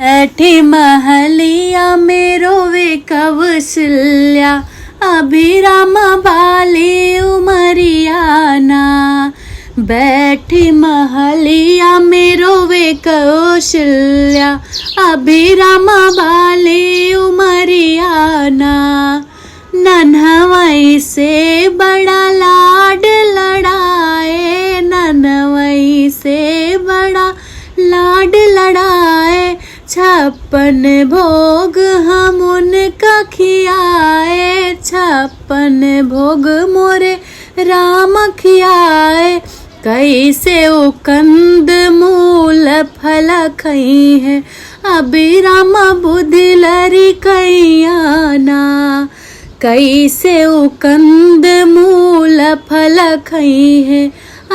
बैठी महलिया में रोवे कौशल्या, अभिराम बाली उमरियाना। बैठी महलिया में रोवे कौशल्या, अभिराम बाली उमरियाना। नन्हवई से बड़ा लाड लड़ाए, नन्हवई से बड़ा लाड लड़ाए। 56 भोग हम उनका खियाए, 56 भोग मोरे राम खियाए। कैसे ओ कंद मूल फल खई है, अभिराम बुद्धि लरी कैयाना। कैसे ओ कंद मूल फल खई है,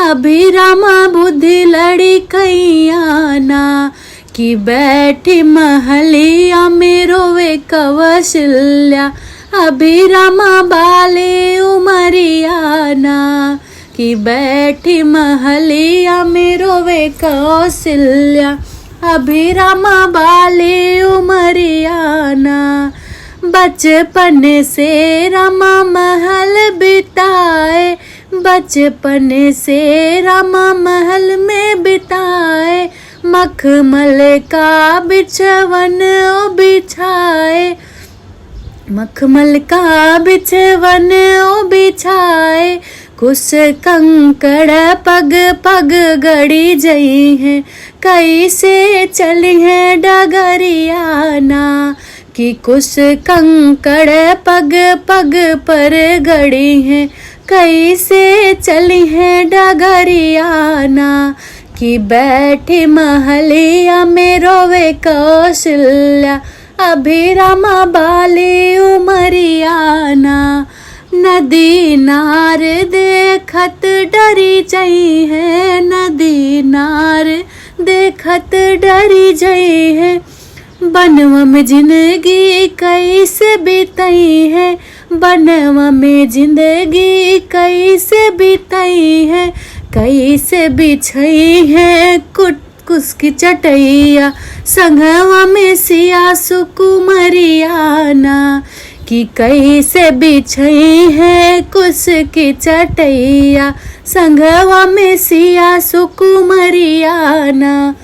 अभिराम बुद्धि लड़ी कैयाना। कि बैठी महलिया में रोवे कौशल्या, अभिराम बाली उमरियाना। कि बैठी महलिया में रोवे कौशल्या, अभिराम बाली उमरियाना। बचपन से रामा महल बिताए, बचपन से रामा महल में बिताए। मखमल का बिछवन ओ बिछाए, मखमल का बिछवन ओ बिछाए। कुछ कंकड़ पग पग गड़ी जई है, कैसे चली है डगरियाना। कि कुछ कंकड़ पग पग पर गड़ी है, कैसे चली है डगरियाना। कि बैठी महलिया में रोवे कौशल्या, अभिराम बाली उमरियाना। नदी नार देखत डरी जई है, नदी नार देखत डरी जई है। बनवा में जिंदगी कैसे बिताई है, बनवा में जिंदगी कैसे बिताई है। कैसे बिछई है कुस की चटैया, संगवा में सिया सुकुमरियाना। कि कैसे बिछई है कुस की चटैया, संगवा में सिया सुकुमरियाना।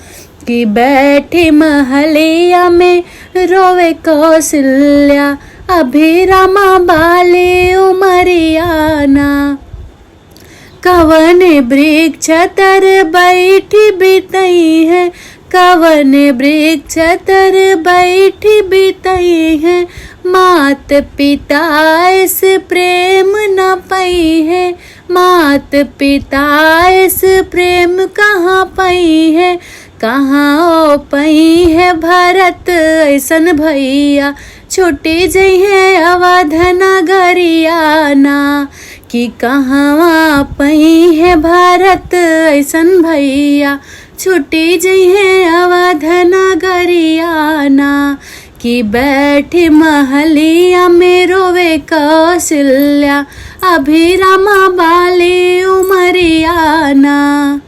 कि बैठी महलिया में रोवे कौशल्या, अभिराम बाली उमरियाना। कवन वृक्ष तर बैठी बितई है, कवन वृक्ष तर बैठी बितई है। मात पिता इस प्रेम न पई है, मात पिता इस प्रेम कहाँ पई है। कहाँ ओ पई है भरत ऐसन भैया, छुट्टी जई है अवध नगरियाना। कि कहाँ पई है भरत ऐसन भैया, छुट्टी जई है अवध नगरियाना। कि बैठी महलिया में रोवे कौशल्या, अभिराम बाली उमरियाना।